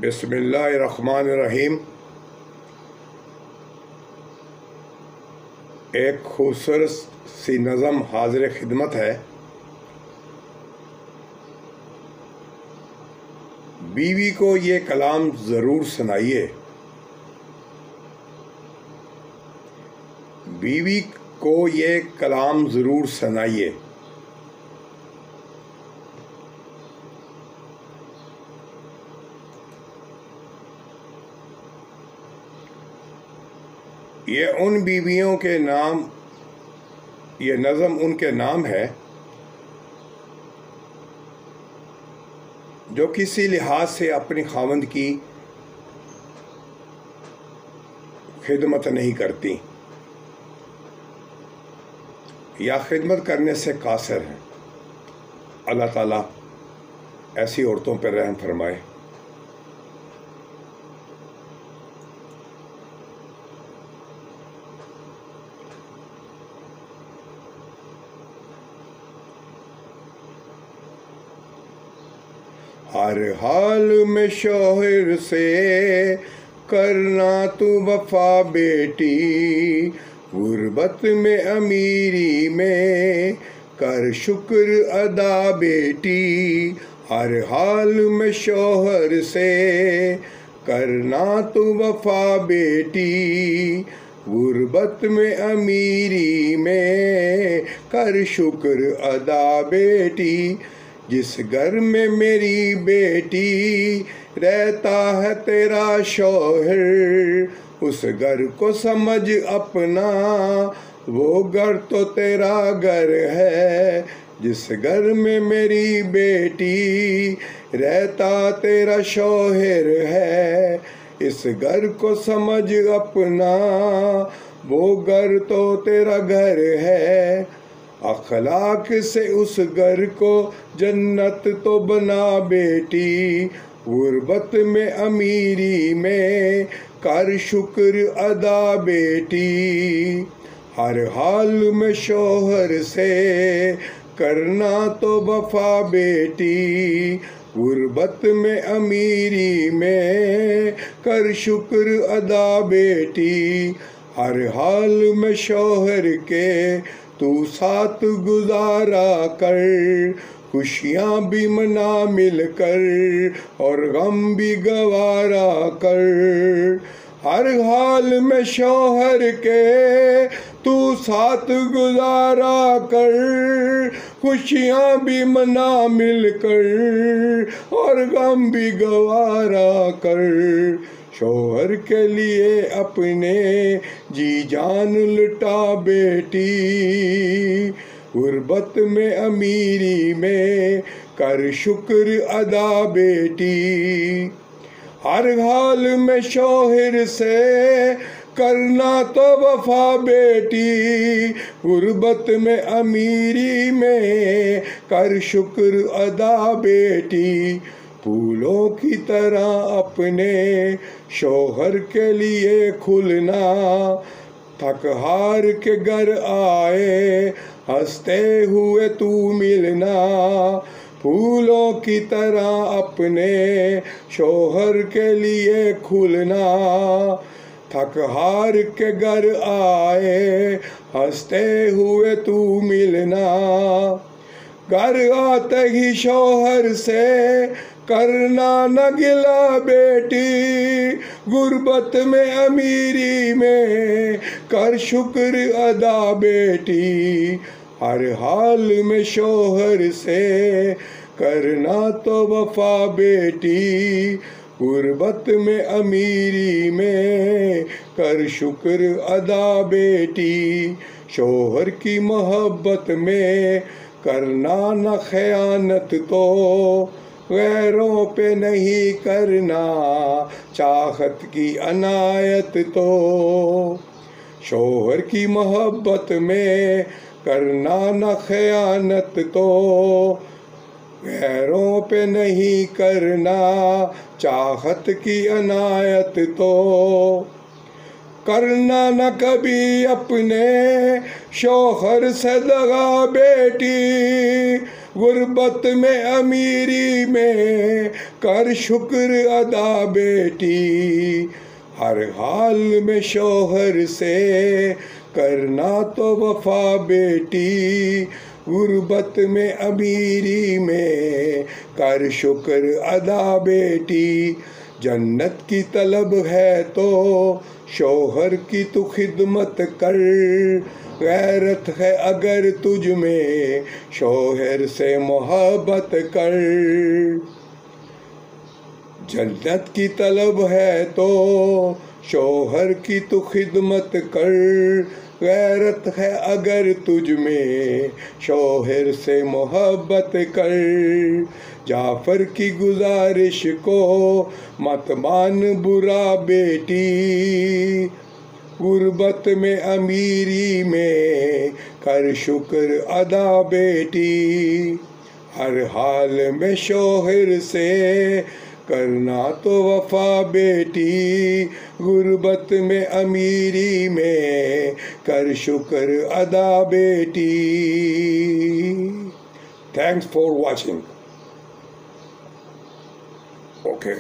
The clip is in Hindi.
बिस्मिल्लाहिर्रहमानिर्रहीम। एक खूबसूरत सी नज़म हाज़िर खिदमत है। बीवी को ये कलाम ज़रूर सुनाइए, बीवी को ये कलाम ज़रूर सुनाइए। ये उन बीवियों के नाम, ये नज़म उनके नाम है जो किसी लिहाज से अपनी खावंद की खिदमत नहीं करती या खिदमत करने से कासिर हैं। अल्लाह ताला ऐसी औरतों पर रहम फरमाए। हर हाल में शौहर से करना तू वफा बेटी, गुर्बत में अमीरी में कर शुक्र अदा बेटी। हर हाल में शौहर से करना तू वफा बेटी, गुर्बत में अमीरी में कर शुक्र अदा बेटी। जिस घर में मेरी बेटी रहता है तेरा शौहर, उस घर को समझ अपना, वो घर तो तेरा घर है। जिस घर में मेरी बेटी रहता तेरा शौहर है, इस घर को समझ अपना, वो घर तो तेरा घर है। अखलाक से उस घर को जन्नत तो बना बेटी, गुर्बत में अमीरी में कर शुक्र अदा बेटी। हर हाल में शौहर से करना तो वफा बेटी, गुर्बत में अमीरी में कर शुक्र अदा बेटी। हर हाल में शौहर के तू साथ गुजारा कर, खुशियाँ भी मना मिलकर और गम भी गवारा कर। हर हाल में शौहर के तू साथ गुजारा कर, खुशियाँ भी मना मिलकर और गम भी गवारा कर। शौहर के लिए अपने जी जान लुटा बेटी, गुर्बत में अमीरी में कर शुक्र अदा बेटी। हर हाल में शौहर से करना तो वफा बेटी, गुर्बत में अमीरी में कर शुक्र अदा बेटी। फूलों की तरह अपने शौहर के लिए खुलना, थक हार के घर आए हंसते हुए तू मिलना। फूलों की तरह अपने शौहर के लिए खुलना, थक हार के घर आए हंसते हुए तू मिलना। घर आते ही शौहर से करना न गिला बेटी, गुर्बत में अमीरी में कर शुक्र अदा बेटी। हर हाल में शौहर से करना तो वफा बेटी, गुर्बत में अमीरी में कर शुक्र अदा बेटी। शौहर की मोहब्बत में करना न खयानत तो, गैरों पे नहीं करना चाहत की अनायत तो। शौहर की मोहब्बत में करना न खयानत तो, गैरों पे नहीं करना चाहत की अनायत तो। करना न कभी अपने शौहर से दगा बेटी, गुर्बत में अमीरी में कर शुक्र अदा बेटी, हर हाल में शौहर से करना तो वफा बेटी, गुर्बत में अमीरी में कर शुक्र अदा बेटी, जन्नत की तलब है तो शौहर की तू खिदमत कर, गैरत है अगर तुझ में शौहर से मोहब्बत कर, जन्नत की तलब है तो शौहर की तू खिदमत कर, गैरत है अगर तुझ में शौहर से मोहब्बत कर, जाफर की गुजारिश को मत मान बुरा बेटी, गुर्बत में अमीरी में कर शुक्र अदा बेटी, हर हाल में शौहर से करना तो वफा बेटी, गुर्बत में अमीरी में कर शुक्र अदा बेटी। Thanks for watching. ओके।